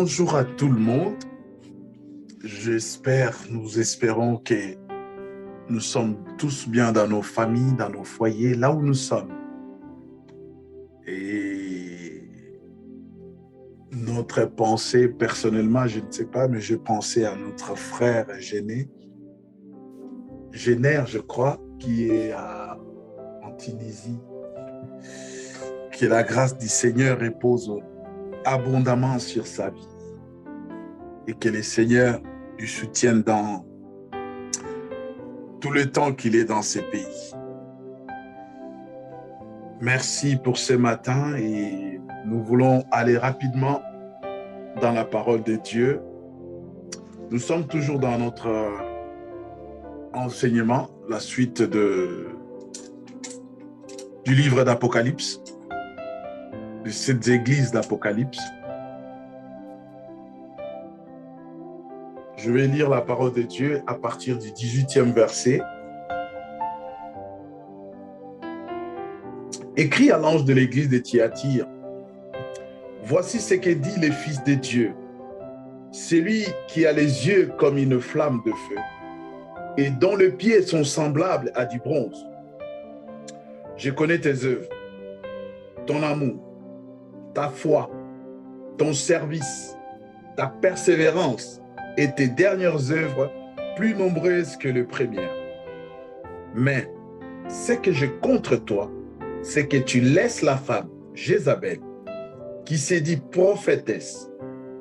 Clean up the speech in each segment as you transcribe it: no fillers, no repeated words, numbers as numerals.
Bonjour à tout le monde. Nous espérons que nous sommes tous bien dans nos familles, dans nos foyers, là où nous sommes. Et notre pensée, personnellement, je ne sais pas, mais je pensais à notre frère Génère, je crois, qui est en Tunisie. Que la grâce du Seigneur repose abondamment sur sa vie et que le Seigneur lui soutienne dans tout le temps qu'il est dans ces pays. Merci pour ce matin et nous voulons aller rapidement dans la parole de Dieu. Nous sommes toujours dans notre enseignement, la suite du livre d'Apocalypse, de cette église d'Apocalypse. Je vais lire la parole de Dieu à partir du 18e verset. Écrit à l'ange de l'église de Thyatire, voici ce que dit le Fils de Dieu, celui qui a les yeux comme une flamme de feu et dont les pieds sont semblables à du bronze. Je connais tes œuvres, ton amour, ta foi, ton service, ta persévérance et tes dernières œuvres plus nombreuses que les premières. Mais ce que j'ai contre toi, c'est que tu laisses la femme, Jézabel, qui s'est dit prophétesse,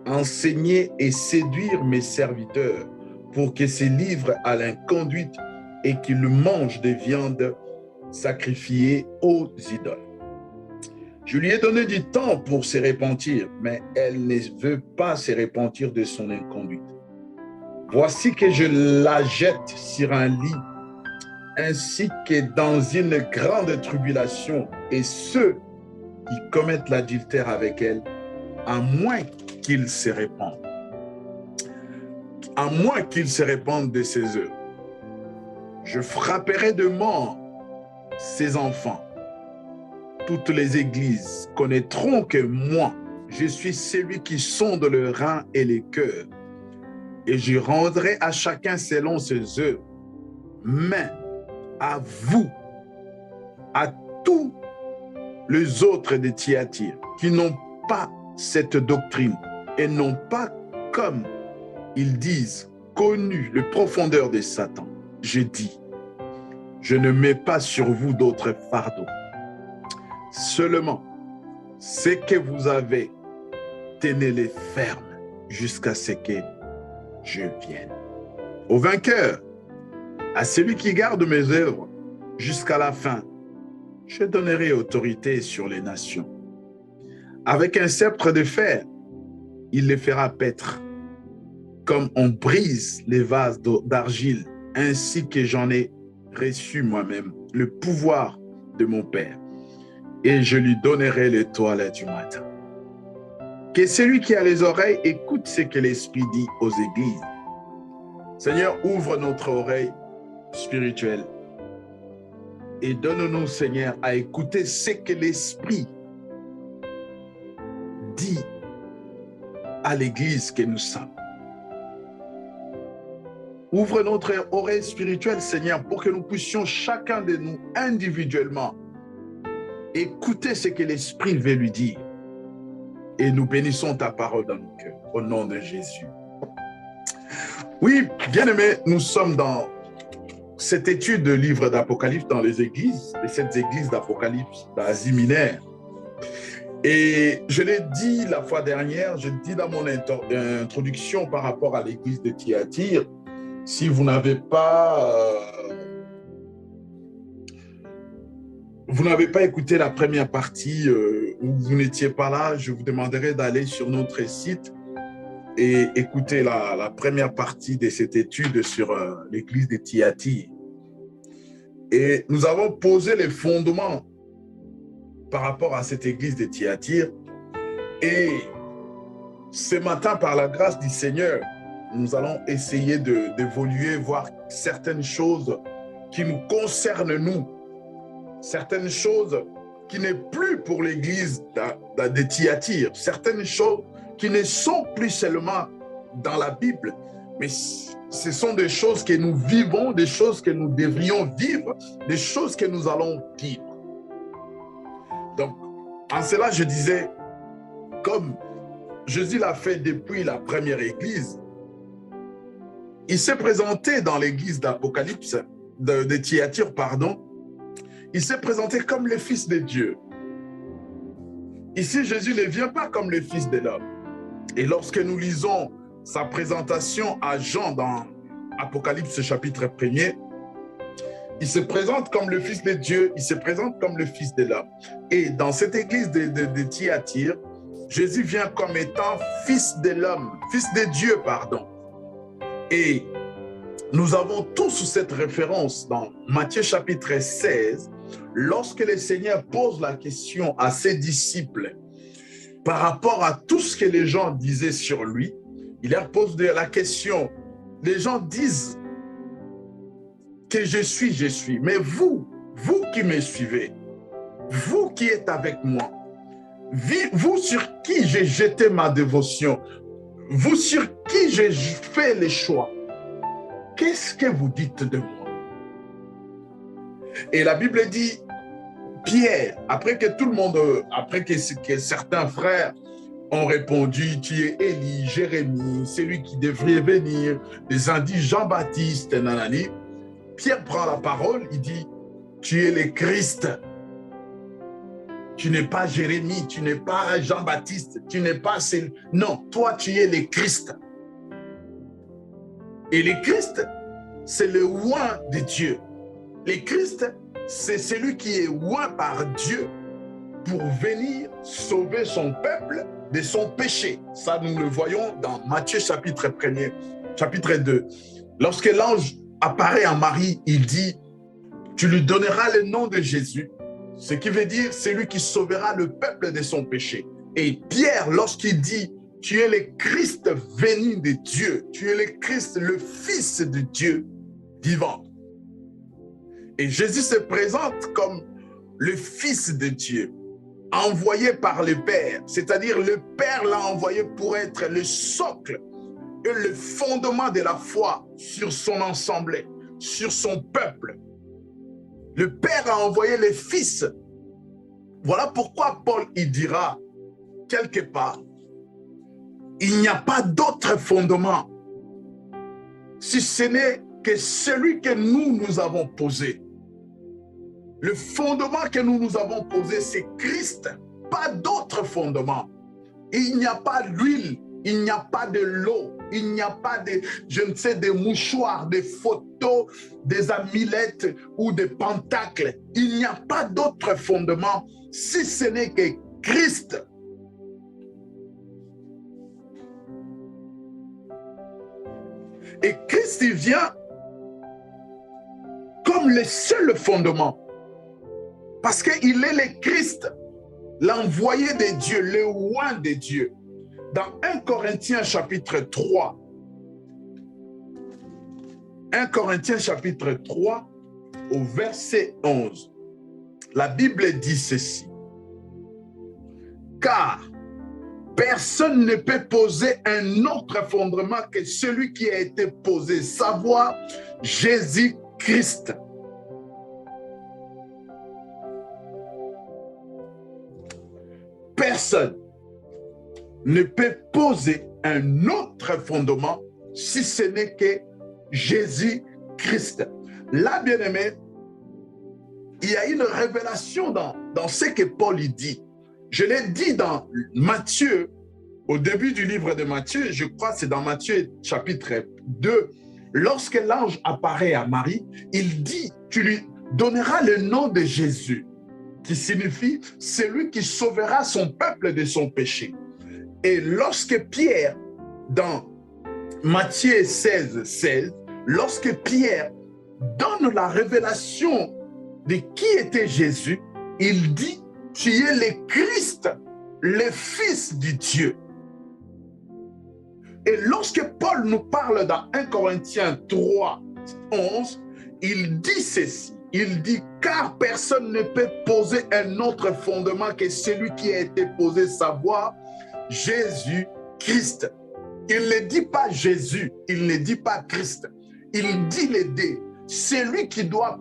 enseigner et séduire mes serviteurs pour qu'ils se livrent à l'inconduite et qu'ils mangent des viandes sacrifiées aux idoles. Je lui ai donné du temps pour se repentir, mais elle ne veut pas se repentir de son inconduite. Voici que je la jette sur un lit, ainsi que dans une grande tribulation, et ceux qui commettent l'adultère avec elle, à moins qu'ils se répandent. À moins qu'ils se répandent de ses œuvres. Je frapperai de mort ses enfants. Toutes les églises connaîtront que moi, je suis celui qui sonde le rein et les cœurs, et je rendrai à chacun selon ses œuvres. Mais à vous, à tous les autres de Thyatire qui n'ont pas cette doctrine et n'ont pas, comme ils disent, connu les profondeurs de Satan, je dis, je ne mets pas sur vous d'autres fardeaux. Seulement, ce que vous avez, tenez-les fermes jusqu'à ce que je vienne. Au vainqueur, à celui qui garde mes œuvres jusqu'à la fin, je donnerai autorité sur les nations. Avec un sceptre de fer, il les fera paître, comme on brise les vases d'argile, ainsi que j'en ai reçu moi-même le pouvoir de mon Père, et je lui donnerai l'étoile du matin. Que celui qui a les oreilles écoute ce que l'Esprit dit aux églises. Seigneur, ouvre notre oreille spirituelle et donne-nous, Seigneur, à écouter ce que l'Esprit dit à l'église que nous sommes. Ouvre notre oreille spirituelle, Seigneur, pour que nous puissions chacun de nous individuellement écouter ce que l'Esprit veut lui dire. Et nous bénissons ta parole dans nos cœurs, au nom de Jésus. Oui, bien-aimés, nous sommes dans cette étude de livre d'Apocalypse dans les églises, et cette église d'Apocalypse d'Asie mineure. Et je l'ai dit la fois dernière, je l'ai dit dans mon introduction par rapport à l'église de Thyatire, si vous n'avez pas écouté la première partie ou vous n'étiez pas là, je vous demanderai d'aller sur notre site et écouter la première partie de cette étude sur l'église de Thyatire. Et nous avons posé les fondements par rapport à cette église de Thyatire. Et ce matin, par la grâce du Seigneur, nous allons essayer d'évoluer, voir certaines choses qui nous concernent nous, certaines choses qui n'est plus pour l'église de Thyatire, certaines choses qui ne sont plus seulement dans la Bible, mais ce sont des choses que nous vivons, des choses que nous devrions vivre, des choses que nous allons vivre. Donc, en cela, je disais, comme Jésus l'a fait depuis la première église, il s'est présenté dans l'église d'Apocalypse, de Thyatire, pardon, il s'est présenté comme le Fils de Dieu. Ici, Jésus ne vient pas comme le Fils de l'homme. Et lorsque nous lisons sa présentation à Jean dans Apocalypse chapitre 1er, il se présente comme le Fils de Dieu, il se présente comme le Fils de l'homme. Et dans cette église de Thyatire, Jésus vient comme étant Fils de l'homme, Fils de Dieu, pardon. Et nous avons tous cette référence dans Matthieu chapitre 16, lorsque le Seigneur pose la question à ses disciples par rapport à tout ce que les gens disaient sur lui. Il leur pose la question. Les gens disent que je suis. Mais vous qui me suivez, vous qui êtes avec moi, vous sur qui j'ai jeté ma dévotion, vous sur qui j'ai fait les choix, qu'est-ce que vous dites de moi? Et la Bible dit, Pierre, après que tout le monde, après que certains frères ont répondu, tu es Élie, Jérémie, celui qui devrait venir, les uns disent Jean-Baptiste, nanani. Pierre prend la parole, il dit, tu es le Christ. Tu n'es pas Jérémie, tu n'es pas Jean-Baptiste, tu n'es pas... Non, toi, tu es le Christ. Et le Christ, c'est le oint de Dieu. Le Christ, c'est celui qui est oint par Dieu pour venir sauver son peuple de son péché. Ça, nous le voyons dans Matthieu chapitre 1er, chapitre 2. Lorsque l'ange apparaît à Marie, il dit, tu lui donneras le nom de Jésus, ce qui veut dire celui qui sauvera le peuple de son péché. Et Pierre, lorsqu'il dit, tu es le Christ venu de Dieu, tu es le Christ, le Fils de Dieu vivant. Et Jésus se présente comme le Fils de Dieu, envoyé par le Père, c'est-à-dire le Père l'a envoyé pour être le socle et le fondement de la foi sur son ensemble, sur son peuple. Le Père a envoyé le Fils. Voilà pourquoi Paul il dira quelque part, il n'y a pas d'autre fondement si ce n'est que celui que nous avons posé. Le fondement que nous avons posé, c'est Christ, pas d'autre fondement. Il n'y a pas d'huile, il n'y a pas de l'eau, il n'y a pas de, je ne sais, des mouchoirs, des photos, des amulettes ou des pentacles. Il n'y a pas d'autre fondement si ce n'est que Christ. Et Christ, il vient comme le seul fondement. Parce qu'il est le Christ, l'envoyé de Dieu, le oint de Dieu. Dans 1 Corinthiens chapitre 3, 1 Corinthiens chapitre 3, au verset 11, la Bible dit ceci. Car personne ne peut poser un autre fondement que celui qui a été posé, savoir Jésus-Christ. Personne ne peut poser un autre fondement si ce n'est que Jésus-Christ. Là, bien-aimé, il y a une révélation dans ce que Paul dit. Je l'ai dit dans Matthieu, au début du livre de Matthieu, je crois que c'est dans Matthieu chapitre 2, lorsque l'ange apparaît à Marie, il dit, tu lui donneras le nom de Jésus, qui signifie celui qui sauvera son peuple de son péché. Et lorsque Pierre, dans Matthieu 16, 16, lorsque Pierre donne la révélation de qui était Jésus, il dit, tu es le Christ, le Fils du Dieu. Et lorsque Paul nous parle dans 1 Corinthiens 3, 11, il dit ceci. Il dit, car personne ne peut poser un autre fondement que celui qui a été posé, savoir Jésus-Christ. Christ. Il ne dit pas Jésus, il ne dit pas Christ. Il dit les deux. C'est lui qui doit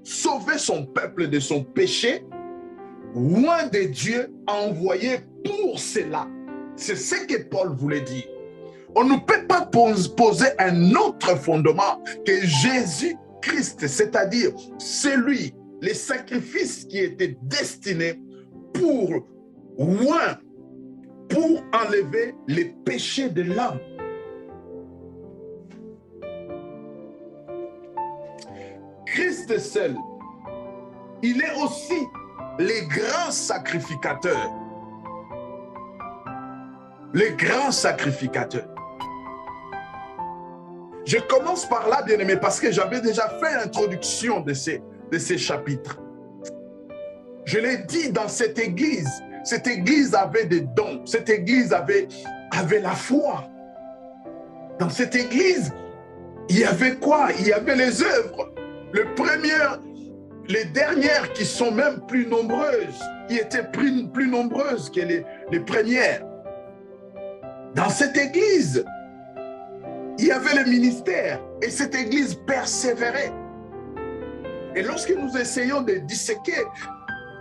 sauver son peuple de son péché, loin de Dieu, envoyé pour cela. C'est ce que Paul voulait dire. On ne peut pas poser un autre fondement que Jésus-Christ, c'est-à-dire celui, les sacrifices qui étaient destinés pour loin, pour enlever les péchés de l'âme. Christ seul, il est aussi le grand sacrificateur. Le grand sacrificateur. Je commence par là, bien-aimé, parce que j'avais déjà fait l'introduction de ces chapitres. Je l'ai dit, dans cette église avait des dons, cette église avait la foi. Dans cette église, il y avait quoi? Il y avait les œuvres. Les dernières qui sont même plus nombreuses, qui étaient plus nombreuses que les premières. Dans cette église, il y avait le ministère et cette église persévérait. Et lorsque nous essayons de disséquer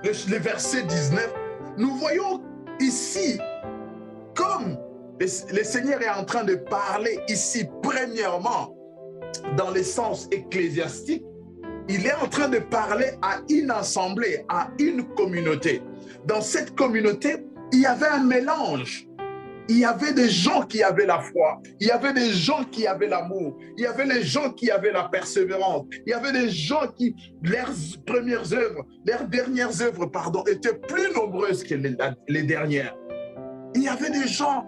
le verset 19, nous voyons ici comme le Seigneur est en train de parler ici, premièrement, dans le sens ecclésiastique, il est en train de parler à une assemblée, à une communauté. Dans cette communauté, il y avait un mélange. Il y avait des gens qui avaient la foi, il y avait des gens qui avaient l'amour, il y avait des gens qui avaient la persévérance, il y avait des gens qui, leurs dernières œuvres, étaient plus nombreuses que les dernières. Il y avait des gens,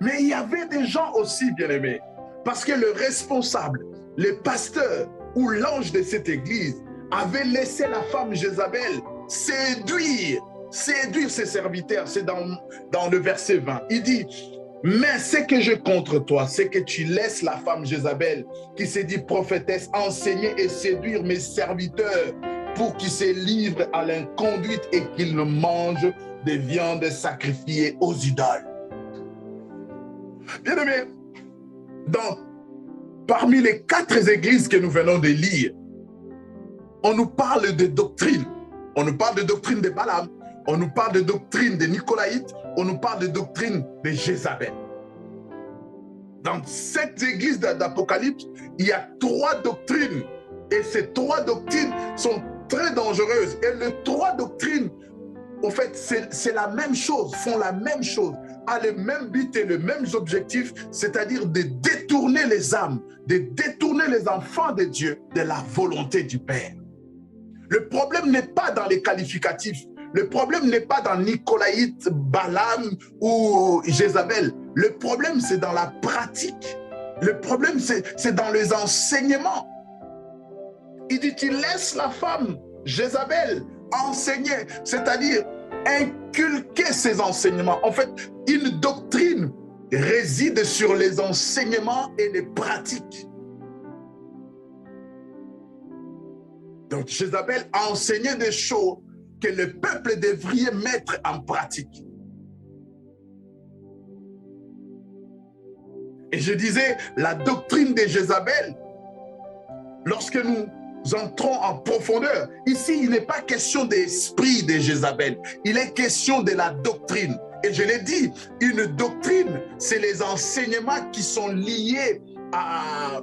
mais il y avait des gens aussi, bien-aimés, parce que le responsable, le pasteur ou l'ange de cette église avait laissé la femme Jézabel séduire ses serviteurs. C'est dans le verset 20. Il dit, mais ce que j'ai contre toi, c'est que tu laisses la femme Jézabel, qui s'est dit prophétesse, enseigner et séduire mes serviteurs pour qu'ils se livrent à l'inconduite et qu'ils ne mangent des viandes sacrifiées aux idoles. Bien aimé, parmi les 4 églises que nous venons de lire, on nous parle de doctrine. On nous parle de doctrine de Balaam, on nous parle de doctrine de Nicolaïte, on nous parle de doctrine de Jézabel. Dans cette église d'Apocalypse, il y a 3 doctrines. Et ces 3 doctrines sont très dangereuses. Et les 3 doctrines, en fait, c'est la même chose, font la même chose, a le même but et les mêmes objectifs, c'est-à-dire de détourner les âmes, de détourner les enfants de Dieu de la volonté du Père. Le problème n'est pas dans les qualificatifs. Le problème n'est pas dans Nicolaïte, Balaam ou Jézabel. Le problème, c'est dans la pratique. Le problème, c'est dans les enseignements. Il dit, tu laisses la femme, Jézabel, enseigner, c'est-à-dire inculquer ses enseignements. En fait, une doctrine réside sur les enseignements et les pratiques. Donc, Jézabel a enseigné des choses que le peuple devrait mettre en pratique. Et je disais, la doctrine de Jézabel, lorsque nous entrons en profondeur, ici, il n'est pas question d'esprit de Jézabel, il est question de la doctrine. Et je l'ai dit, une doctrine, c'est les enseignements qui sont liés à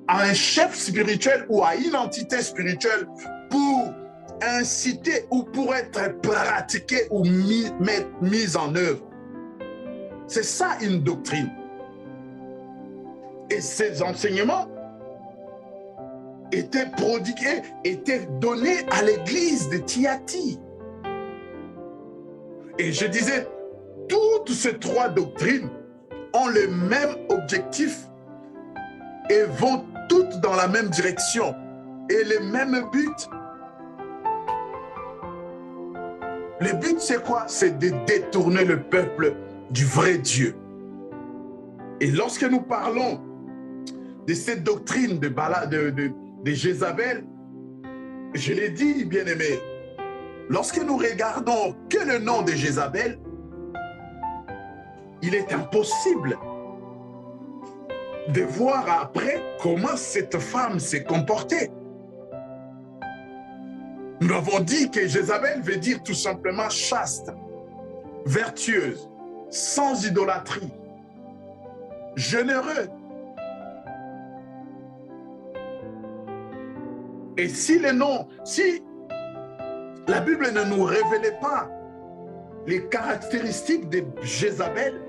un chef spirituel ou à une entité spirituelle pour inciter ou pour être pratiqué ou mis en œuvre. C'est ça une doctrine. Et ces enseignements étaient prodigués, étaient donnés à l'église de Thyatire. Et je disais, toutes ces 3 doctrines ont le même objectif et vont toutes dans la même direction et le même but. Le but, c'est quoi? C'est de détourner le peuple du vrai Dieu. Et lorsque nous parlons de cette doctrine de Jézabel, je l'ai dit, bien-aimé, lorsque nous regardons que le nom de Jézabel, il est impossible de voir après comment cette femme s'est comportée. Nous avons dit que Jézabel veut dire tout simplement chaste, vertueuse, sans idolâtrie, généreux. Et si les noms, si la Bible ne nous révélait pas les caractéristiques de Jézabel,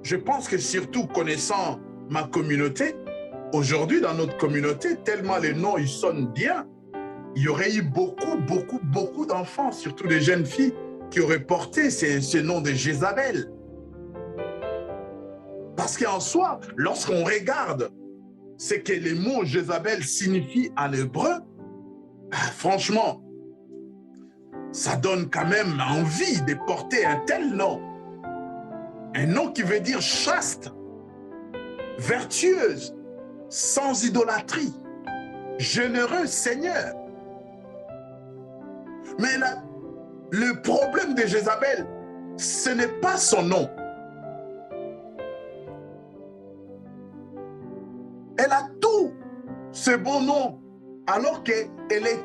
je pense que surtout connaissant ma communauté, aujourd'hui dans notre communauté, tellement les noms ils sonnent bien, il y aurait eu beaucoup d'enfants, surtout des jeunes filles, qui auraient porté ce nom de Jézabel. Parce qu'en soi, lorsqu'on regarde ce que les mots Jézabel signifient en hébreu, franchement, ça donne quand même envie de porter un tel nom. Un nom qui veut dire chaste, vertueuse, sans idolâtrie, généreux Seigneur. Mais là, le problème de Jézabel, ce n'est pas son nom. Elle a tout ce bon nom, alors qu'elle est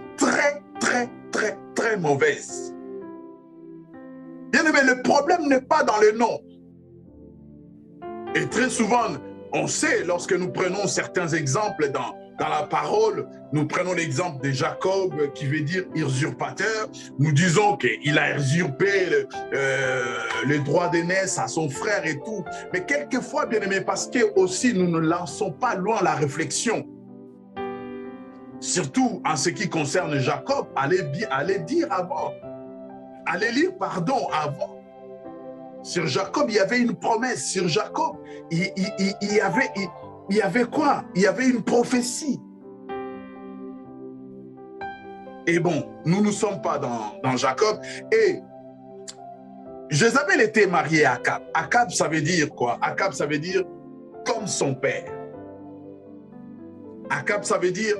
très mauvaise. Bien aimé, le problème n'est pas dans le nom. Et très souvent, on sait, lorsque nous prenons certains exemples dans la parole, nous prenons l'exemple de Jacob qui veut dire usurpateur. Nous disons qu'il a usurpé le droit d'aînesse à son frère et tout. Mais quelquefois, bien aimé, parce que aussi nous ne lançons pas loin la réflexion. Surtout en ce qui concerne Jacob, allez dire avant. Allez lire, pardon, avant. Sur Jacob, il y avait une promesse. Sur Jacob, il y avait quoi? Il y avait une prophétie. Et bon, nous ne sommes pas dans Jacob. Et Jézabel était mariée à Akab. Akab, ça veut dire quoi? Akab, ça veut dire comme son père. Akab, ça veut dire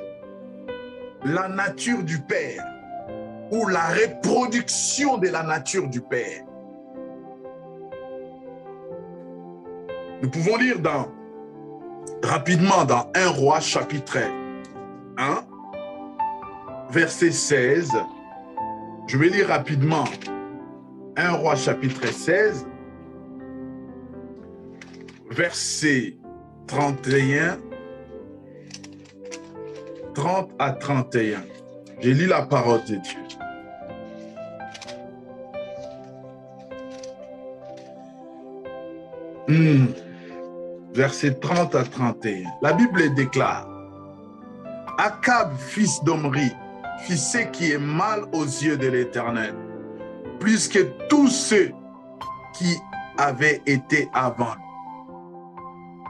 la nature du père ou la reproduction de la nature du père. Nous pouvons lire rapidement dans 1 Roi chapitre 1, verset 16. Je vais lire rapidement 1 Roi chapitre 16, verset 31, 30 à 31. Je lis la parole de Dieu. Verset 30 à 31. La Bible déclare: Akab, fils d'Omri, fit ce qui est mal aux yeux de l'Éternel, plus que tous ceux qui avaient été avant,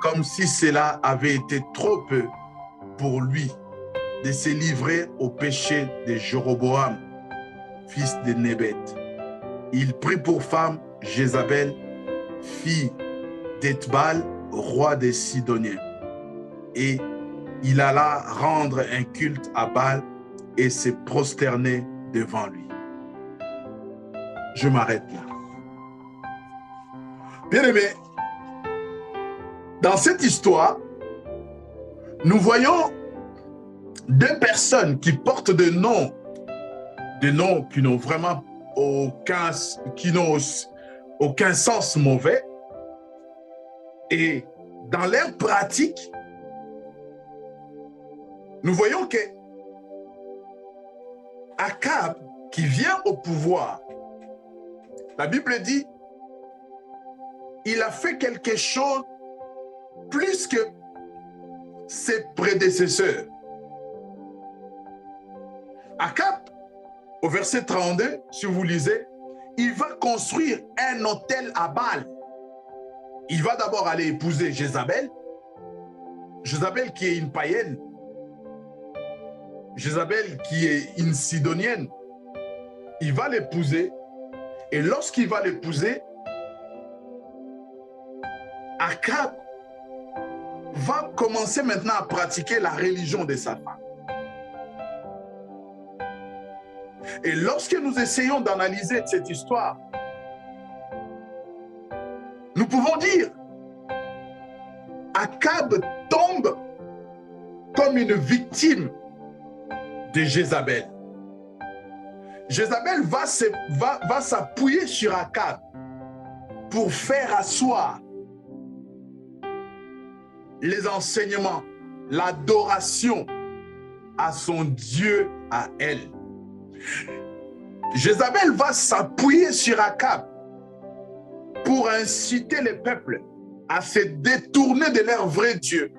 comme si cela avait été trop peu pour lui de se livrer au péché de Jéroboam, fils de Nébat. Il prit pour femme Jézabel, fille d'Ethbal, roi des Sidoniens. Et il alla rendre un culte à Baal et se prosterner devant lui. Je m'arrête là. Bien aimé, dans cette histoire, nous voyons deux personnes qui portent des noms qui n'ont vraiment aucun sens mauvais. Et dans leur pratique, nous voyons que Akab, qui vient au pouvoir, la Bible dit, il a fait quelque chose plus que ses prédécesseurs. Akab, au verset 32, si vous lisez, il va construire un autel à Baal. Il va d'abord aller épouser Jézabel. Jézabel qui est une païenne. Jézabel qui est une sidonienne. Il va l'épouser. Et lorsqu'il va l'épouser, Akab va commencer maintenant à pratiquer la religion de sa femme. Et lorsque nous essayons d'analyser cette histoire, nous pouvons dire, Akab tombe comme une victime de Jézabel. Jézabel va s'appuyer sur Akab pour faire asseoir les enseignements, l'adoration à son Dieu, à elle. Jézabel va s'appuyer sur Akab pour inciter les peuples à se détourner de leur vrai Dieu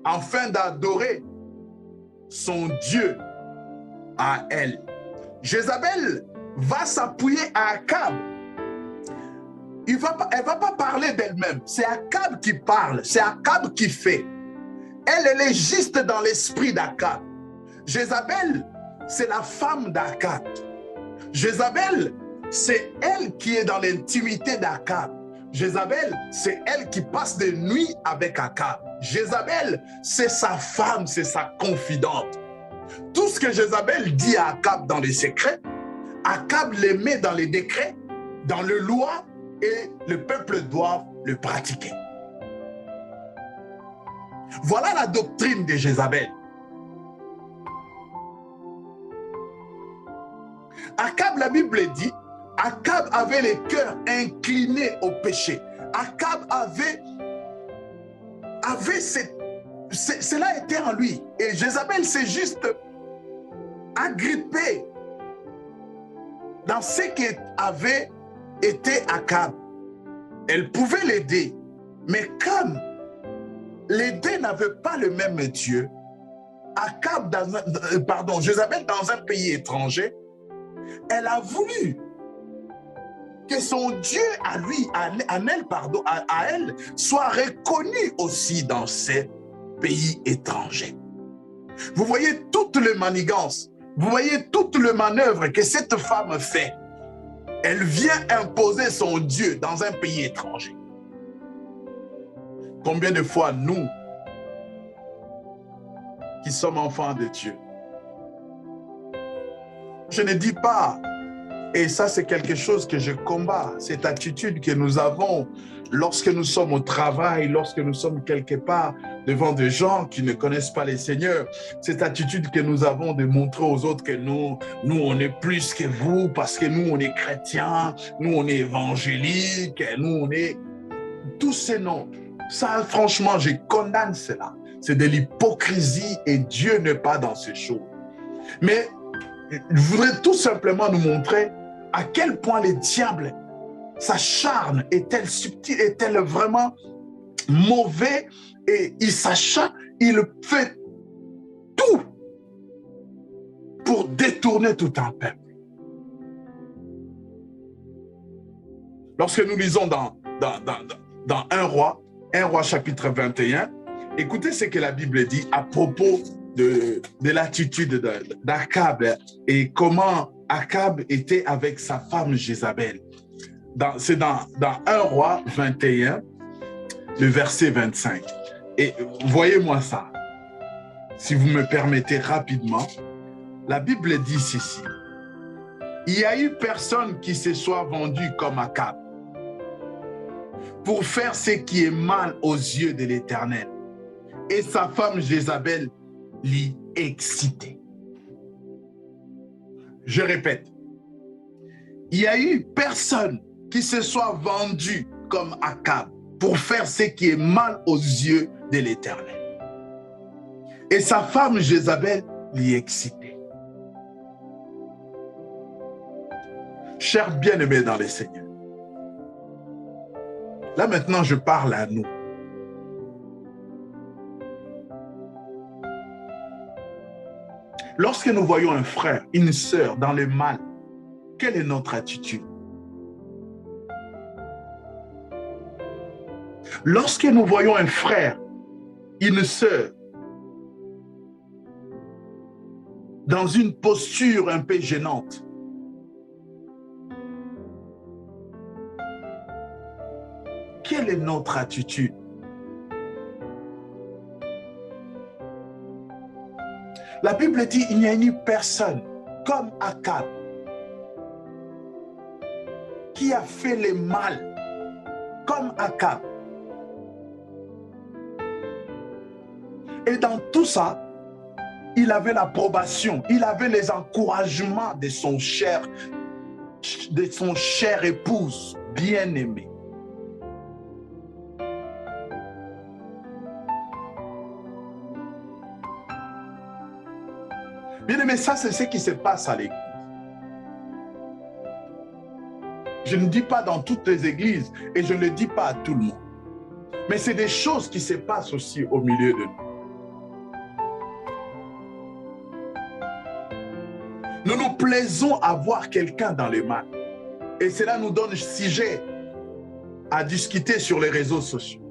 afin d'adorer son Dieu à elle. Jézabel va s'appuyer à Akab. Elle ne va pas parler d'elle-même. C'est Akab qui parle. C'est Akab qui fait. Elle est juste dans l'esprit d'Akab. Jézabel, c'est la femme d'Akab. Jézabel, c'est elle qui est dans l'intimité d'Akab. Jézabel, c'est elle qui passe des nuits avec Akab. Jézabel, c'est sa femme, c'est sa confidente. Tout ce que Jézabel dit à Akab dans les secrets, Akab les met dans les décrets, dans le loi, et le peuple doit le pratiquer. Voilà la doctrine de Jézabel. Akab, la Bible dit, Akab avait le cœur incliné au péché. Akab cela était en lui. Et Jézabel s'est juste agrippée dans ce qui avait été Akab. Elle pouvait l'aider, mais comme les deux n'avaient pas le même Dieu, Jézabel dans un pays étranger, elle a voulu que son Dieu à elle, soit reconnu aussi dans ces pays étrangers. Vous voyez toute le manigance, vous voyez toute le manœuvre que cette femme fait. Elle vient imposer son Dieu dans un pays étranger. Combien de fois nous, qui sommes enfants de Dieu, je ne dis pas, et ça c'est quelque chose que je combats, cette attitude que nous avons lorsque nous sommes au travail, lorsque nous sommes quelque part devant des gens qui ne connaissent pas les Seigneurs, cette attitude que nous avons de montrer aux autres que nous on est plus que vous parce que nous on est chrétiens, nous on est évangéliques, nous on est... Tous ces noms, ça franchement je condamne cela. C'est de l'hypocrisie et Dieu n'est pas dans ces choses. Mais je voudrais tout simplement nous montrer à quel point le diable, sa charme est-elle subtile, est-elle vraiment mauvais, et il s'acharne, il fait tout pour détourner tout un peuple. Lorsque nous lisons dans 1 Roi chapitre 21, écoutez ce que la Bible dit à propos de l'attitude d'Akab et comment Akab était avec sa femme Jézabel. C'est dans 1 Roi 21, le verset 25. Et voyez-moi ça, si vous me permettez rapidement. La Bible dit ceci: il n'y a eu personne qui se soit vendu comme Akab pour faire ce qui est mal aux yeux de l'Éternel. Et sa femme Jézabel l'y excitait. Je répète, il n'y a eu personne qui se soit vendu comme Akab pour faire ce qui est mal aux yeux de l'Éternel. Et sa femme Jézabel l'y excitait. Chers bien-aimés dans les Seigneurs, là maintenant je parle à nous. Lorsque nous voyons un frère, une sœur dans le mal, quelle est notre attitude? Lorsque nous voyons un frère, une sœur, dans une posture un peu gênante, quelle est notre attitude? La Bible dit, il n'y a eu personne comme Akab qui a fait le mal, comme Akab. Et dans tout ça, il avait l'approbation, il avait les encouragements de son cher épouse bien-aimée. Bien-aimé, ça c'est ce qui se passe à l'église. Je ne dis pas dans toutes les églises et je ne le dis pas à tout le monde. Mais c'est des choses qui se passent aussi au milieu de nous. Nous nous plaisons à voir quelqu'un dans le mal. Et cela nous donne sujet à discuter sur les réseaux sociaux.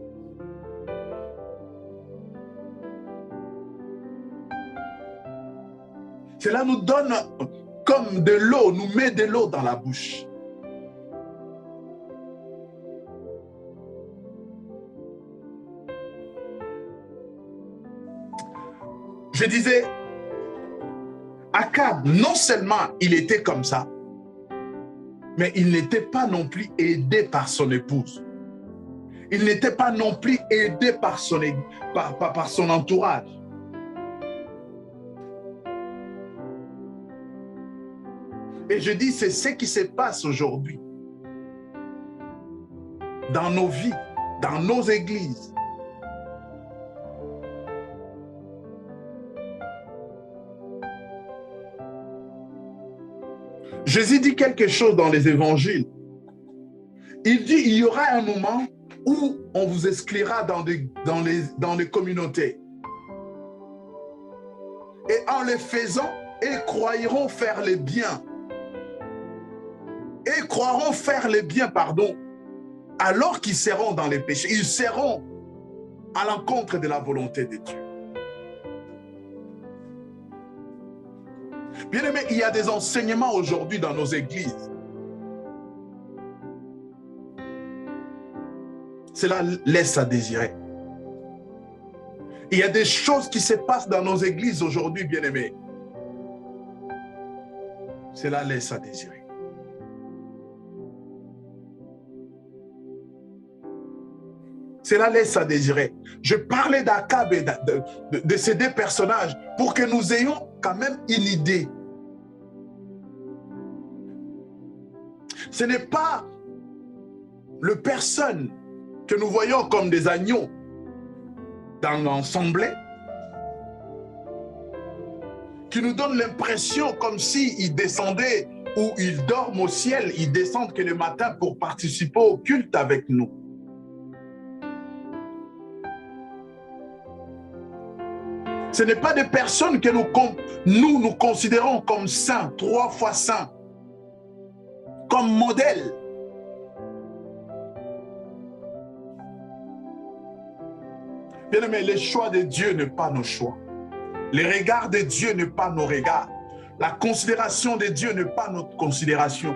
Cela nous donne comme de l'eau, nous met de l'eau dans la bouche. Je disais, Akab, non seulement il était comme ça, mais il n'était pas non plus aidé par son épouse. Il n'était pas non plus aidé par son entourage. Et je dis, c'est ce qui se passe aujourd'hui dans nos vies, dans nos églises. Jésus dit quelque chose dans les évangiles. Il dit, il y aura un moment où on vous exclura dans les communautés. Et en le faisant, ils croiront faire le bien. Et croiront faire le bien, pardon, alors qu'ils seront dans les péchés. Ils seront à l'encontre de la volonté de Dieu. Bien-aimé, il y a des enseignements aujourd'hui dans nos églises. Cela laisse à désirer. Il y a des choses qui se passent dans nos églises aujourd'hui, bien-aimés. Cela laisse à désirer. Cela laisse à désirer. Je parlais d'Akab et de ces deux personnages pour que nous ayons quand même une idée. Ce n'est pas les personnes que nous voyons comme des agneaux dans l'assemblée qui nous donnent l'impression comme s'ils descendaient ou ils dorment au ciel, ils descendent que le matin pour participer au culte avec nous. Ce n'est pas des personnes que nous considérons comme saints, 3 fois saints, comme modèle. Bien aimé, le choix de Dieu n'est pas nos choix. Les regards de Dieu n'est pas nos regards. La considération de Dieu n'est pas notre considération.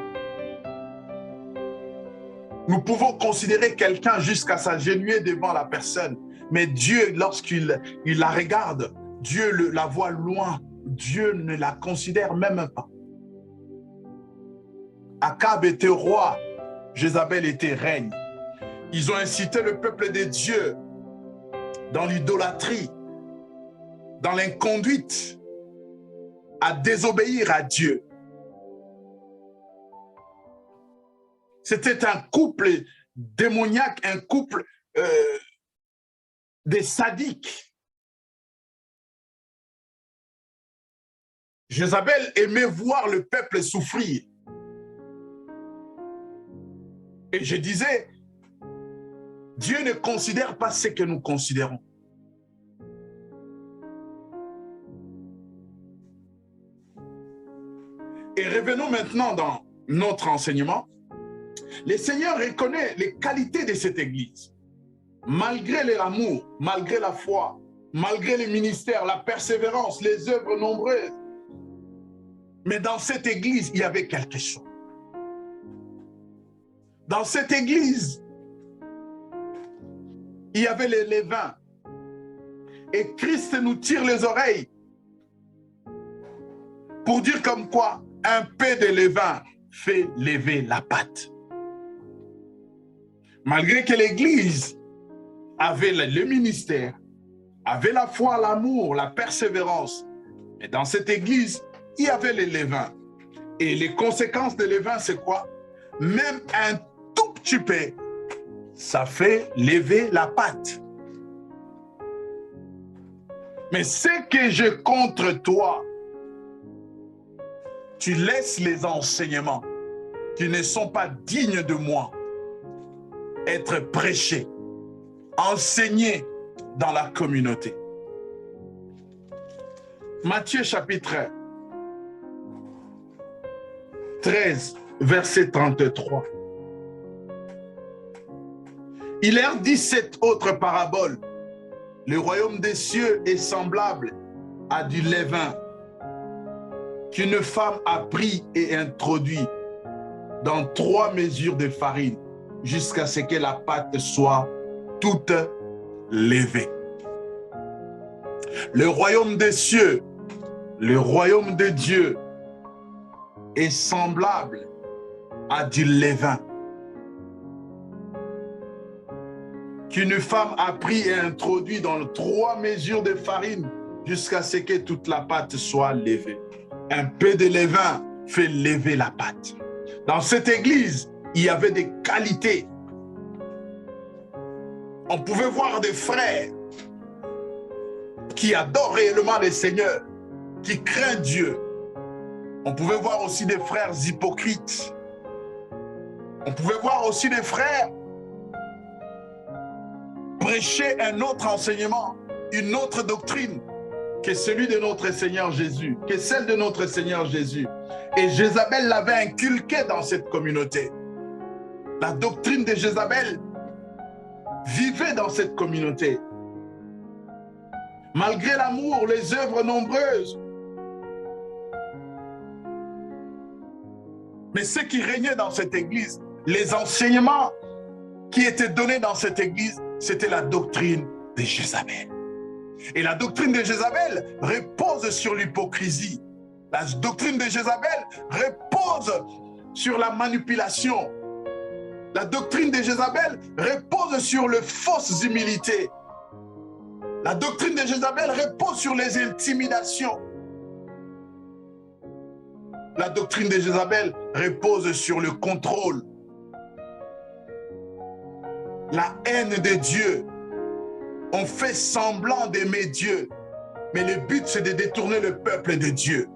Nous pouvons considérer quelqu'un jusqu'à s'agenouiller devant la personne. Mais Dieu, lorsqu'il la regarde, Dieu la voit loin. Dieu ne la considère même pas. Akab était roi, Jézabel était reine. Ils ont incité le peuple de Dieu dans l'idolâtrie, dans l'inconduite, à désobéir à Dieu. C'était un couple démoniaque, un couple des sadiques. Jézabel aimait voir le peuple souffrir. Et je disais, Dieu ne considère pas ce que nous considérons. Et revenons maintenant dans notre enseignement. Le Seigneur reconnaît les qualités de cette église. Malgré l'amour, malgré la foi, malgré les ministères, la persévérance, les œuvres nombreuses. Mais dans cette église, il y avait quelque chose. Dans cette église, il y avait les levains. Et Christ nous tire les oreilles pour dire comme quoi un peu de levain fait lever la pâte. Malgré que l'Église avait le ministère, avait la foi, l'amour, la persévérance, et dans cette Église, il y avait les levains. Et les conséquences des levains, c'est quoi? Même un tout petit peu, ça fait lever la pâte. Mais ce que j'ai contre toi, tu laisses les enseignements qui ne sont pas dignes de moi être prêchés, enseignés dans la communauté. Matthieu chapitre 13, verset 33. Il leur dit cette autre parabole. Le royaume des cieux est semblable à du levain qu'une femme a pris et introduit dans 3 mesures de farine jusqu'à ce que la pâte soit toute levée. Le royaume des cieux, le royaume de Dieu est semblable à du levain qu'une femme a pris et introduit dans 3 mesures de farine jusqu'à ce que toute la pâte soit levée. Un peu de levain fait lever la pâte. Dans cette église, il y avait des qualités. On pouvait voir des frères qui adorent réellement le Seigneur, qui craignent Dieu. On pouvait voir aussi des frères hypocrites. On pouvait voir aussi des frères prêcher un autre enseignement, une autre doctrine que celui de notre Seigneur Jésus, que celle de notre Seigneur Jésus. Et Jézabel l'avait inculqué dans cette communauté. La doctrine de Jézabel vivait dans cette communauté. Malgré l'amour, les œuvres nombreuses. Mais ce qui régnait dans cette église, les enseignements qui étaient donnés dans cette église, c'était la doctrine de Jézabel. Et la doctrine de Jézabel repose sur l'hypocrisie. La doctrine de Jézabel repose sur la manipulation. La doctrine de Jézabel repose sur les fausses humilités. La doctrine de Jézabel repose sur les intimidations. La doctrine de Jézabel repose sur le contrôle. La haine de Dieu. On fait semblant d'aimer Dieu, mais le but c'est de détourner le peuple de Dieu.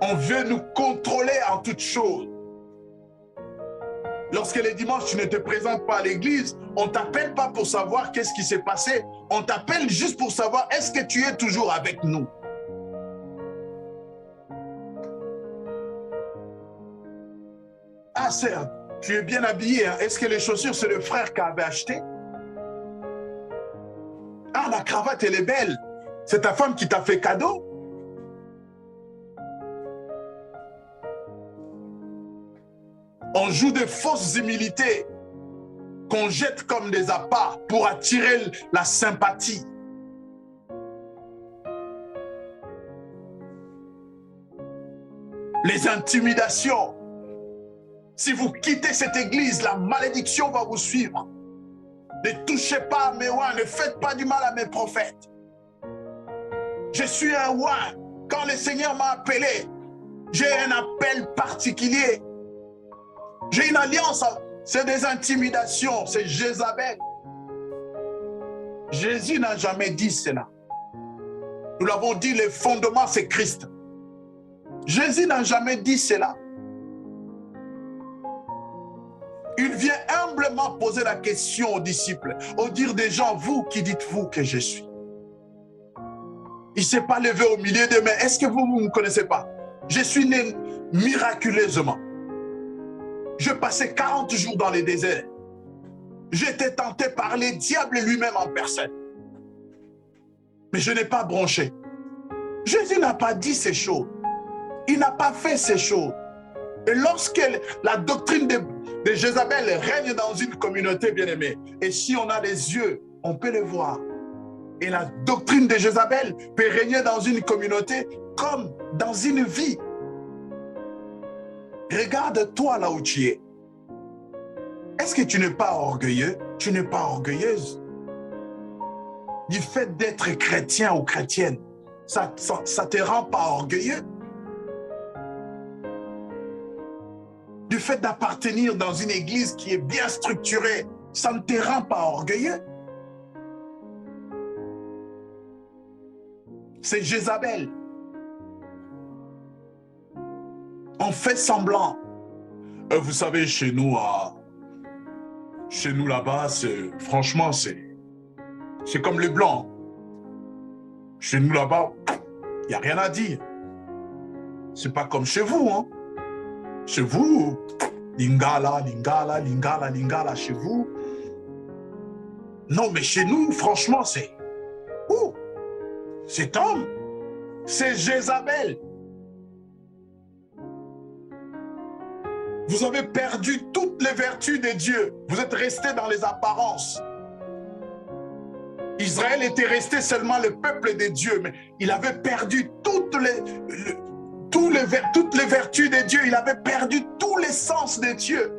On veut nous contrôler en toutes choses. Lorsque les dimanches tu ne te présentes pas à l'église, on ne t'appelle pas pour savoir qu'est-ce qui s'est passé, on t'appelle juste pour savoir est-ce que tu es toujours avec nous. Ah sœur, tu es bien habillé, hein? Est-ce que les chaussures c'est le frère qui avait acheté? Ah, la cravate, elle est belle. C'est ta femme qui t'a fait cadeau. On joue de fausses humilités qu'on jette comme des appâts pour attirer la sympathie. Les intimidations. Si vous quittez cette église, la malédiction va vous suivre. Ne touchez pas à mes oins, ne faites pas du mal à mes prophètes. Je suis un oin. Quand le Seigneur m'a appelé, j'ai un appel particulier. J'ai une alliance. C'est des intimidations, c'est Jézabel. Jésus n'a jamais dit cela. Nous l'avons dit, le fondement c'est Christ. Jésus n'a jamais dit cela. Il vient humblement poser la question aux disciples, au dire des gens, vous, qui dites-vous que je suis? Il ne s'est pas levé au milieu d'eux, mais est-ce que vous ne me connaissez pas? Je suis né miraculeusement. Je passais 40 jours dans les déserts. J'étais tenté par le diable lui-même en personne. Mais je n'ai pas bronché. Jésus n'a pas dit ces choses. Il n'a pas fait ces choses. Et lorsque la doctrine de Jézabel règne dans une communauté bien-aimée, et si on a les yeux, on peut le voir. Et la doctrine de Jézabel peut régner dans une communauté comme dans une vie. Regarde-toi là où tu es. Est-ce que tu n'es pas orgueilleux? Tu n'es pas orgueilleuse? Du fait d'être chrétien ou chrétienne, ça te rend pas orgueilleux? Du fait d'appartenir dans une église qui est bien structurée, ça ne te rend pas orgueilleux? C'est Jézabel. On fait semblant. Vous savez, chez nous là-bas, franchement, c'est comme les Blancs. Chez nous là-bas, il n'y a rien à dire. C'est pas comme chez vous, hein. Chez vous, lingala, lingala, lingala, lingala, chez vous. Non, mais chez nous, franchement, c'est... Ouh, cet homme, c'est Jézabel. Vous avez perdu toutes les vertus de Dieu. Vous êtes resté dans les apparences. Israël était resté seulement le peuple de Dieu, mais il avait perdu toutes les vertus de Dieu. Il avait perdu tous les sens de Dieu.